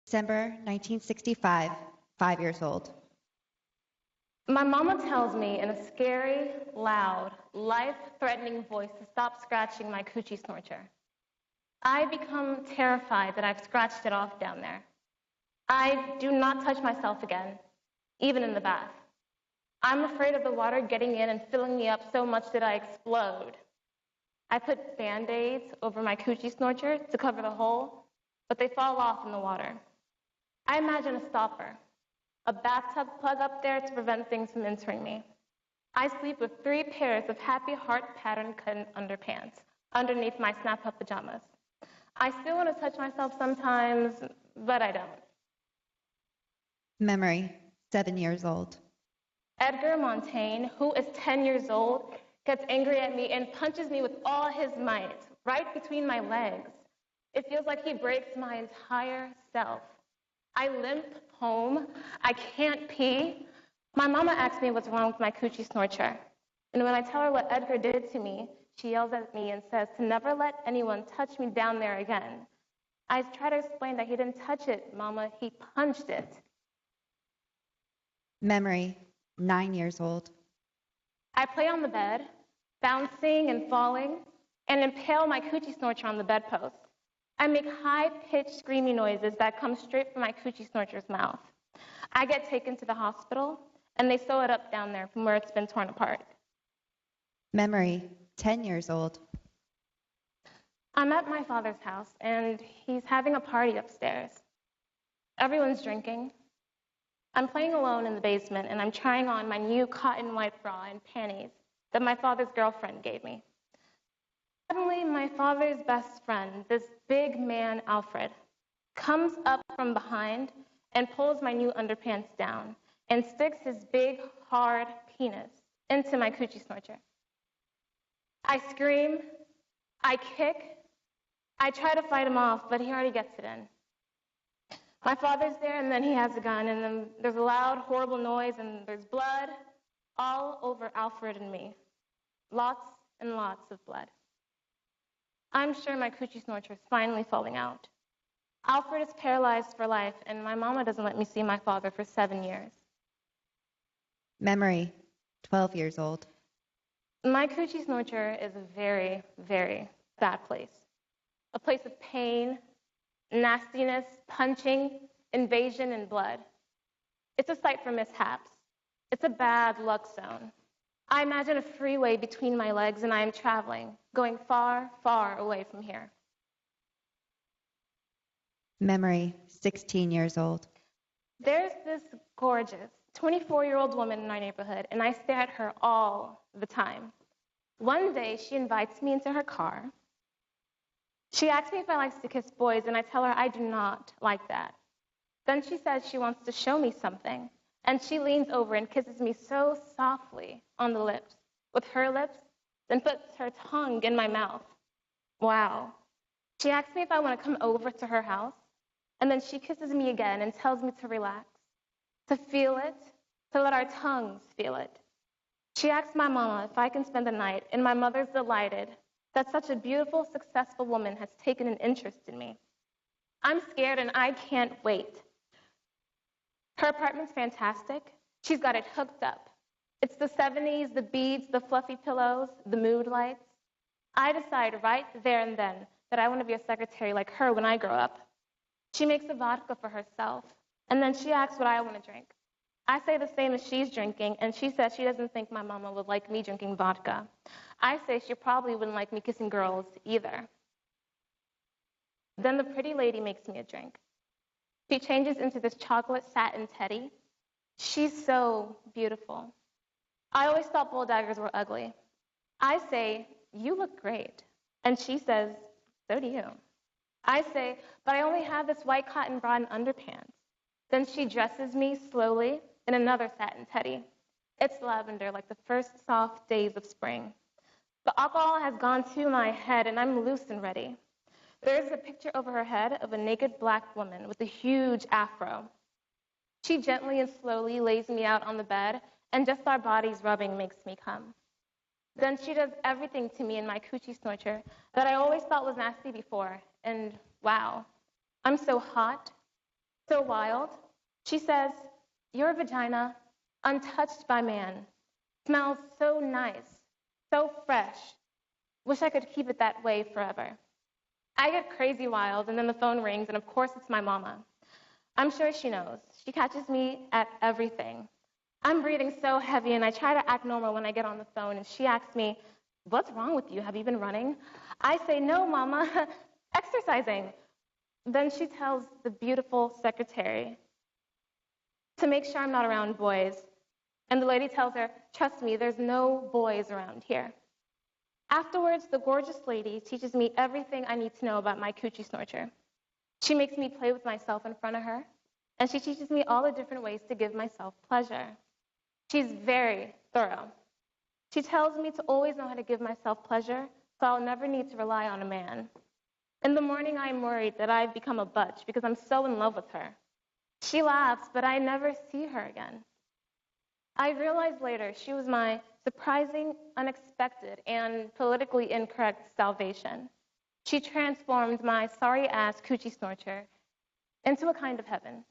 December 1965, 5 years old. My mama tells me in a scary, loud, life-threatening voice to stop scratching my coochie snorcher. I become terrified that I've scratched it off down there. I do not touch myself again, even in the bath. I'm afraid of the water getting in and filling me up so much that I explode. I put Band-Aids over my coochie snorcher to cover the hole, but they fall off in the water. I imagine a stopper, a bathtub plug up there to prevent things from entering me. I sleep with 3 pairs of happy heart pattern cut underpants underneath my snap-up pajamas. I still want to touch myself sometimes, but I don't. Memory, 7 years old. Edgar Montaigne, who is 10 years old, gets angry at me and punches me with all his might, right between my legs. It feels like he breaks my entire self. I limp home. I can't pee. My mama asks me what's wrong with my coochie snorcher. And when I tell her what Edgar did to me, she yells at me and says to never let anyone touch me down there again. I try to explain that he didn't touch it, Mama. He punched it. Memory, 9 years old. I play on the bed, bouncing and falling, and impale my coochie snorcher on the bedpost. I make high-pitched screaming noises that come straight from my coochie snorcher's mouth. I get taken to the hospital, and they sew it up down there from where it's been torn apart. Memory, 10 years old. I'm at my father's house, and he's having a party upstairs. Everyone's drinking. I'm playing alone in the basement, and I'm trying on my new cotton white bra and panties that my father's girlfriend gave me. Suddenly, my father's best friend, this big man, Alfred, comes up from behind and pulls my new underpants down and sticks his big, hard penis into my coochie snorcher. I scream, I kick, I try to fight him off, but he already gets it in. My father's there, and then he has a gun, and then there's a loud, horrible noise, and there's blood all over Alfred and me. Lots and lots of blood. I'm sure my coochie snorcher is finally falling out. Alfred is paralyzed for life, and my mama doesn't let me see my father for 7 years. Memory, 12 years old. My coochie snorcher is a very, very bad place. A place of pain, nastiness, punching, invasion, and blood. It's a site for mishaps. It's a bad luck zone. I imagine a freeway between my legs, and I am traveling, going far, far away from here. Memory, 16 years old. There's this gorgeous 24-year-old woman in our neighborhood, and I stare at her all the time. One day, she invites me into her car. She asks me if I like to kiss boys, and I tell her I do not like that. Then she says she wants to show me something, and she leans over and kisses me so softly on the lips, with her lips, then puts her tongue in my mouth. Wow. She asks me if I want to come over to her house, and then she kisses me again and tells me to relax, to feel it, to let our tongues feel it. She asks my mama if I can spend the night, and my mother's delighted that such a beautiful, successful woman has taken an interest in me. I'm scared, and I can't wait. Her apartment's fantastic. She's got it hooked up. It's the 70s, the beads, the fluffy pillows, the mood lights. I decide right there and then that I want to be a secretary like her when I grow up. She makes a vodka for herself, and then she asks what I want to drink. I say the same as she's drinking, and she says she doesn't think my mama would like me drinking vodka. I say she probably wouldn't like me kissing girls either. Then the pretty lady makes me a drink. She changes into this chocolate satin teddy. She's so beautiful. I always thought bull daggers were ugly. I say, you look great. And she says, so do you. I say, but I only have this white cotton bra and underpants. Then she dresses me slowly in another satin teddy. It's lavender, like the first soft days of spring. The alcohol has gone to my head, and I'm loose and ready. There's a picture over her head of a naked black woman with a huge afro. She gently and slowly lays me out on the bed, and just our bodies rubbing makes me come. Then she does everything to me in my coochie snorcher that I always thought was nasty before, and wow, I'm so hot, So wild. She says, "Your vagina, untouched by man, smells so nice, so fresh. Wish I could keep it that way forever." I get crazy wild, and then the phone rings, and of course it's my mama. I'm sure she knows. She catches me at everything. I'm breathing so heavy, and I try to act normal when I get on the phone, and she asks me, "What's wrong with you? Have you been running?" I say, "No, Mama, exercising." Then she tells the beautiful secretary to make sure I'm not around boys. And the lady tells her, "Trust me, there's no boys around here." Afterwards, the gorgeous lady teaches me everything I need to know about my coochie snorcher. She makes me play with myself in front of her, and she teaches me all the different ways to give myself pleasure. She's very thorough. She tells me to always know how to give myself pleasure, so I'll never need to rely on a man. In the morning, I'm worried that I've become a butch because I'm so in love with her. She laughs, but I never see her again. I realized later she was my surprising, unexpected, and politically incorrect salvation. She transformed my sorry-ass coochie snorcher into a kind of heaven.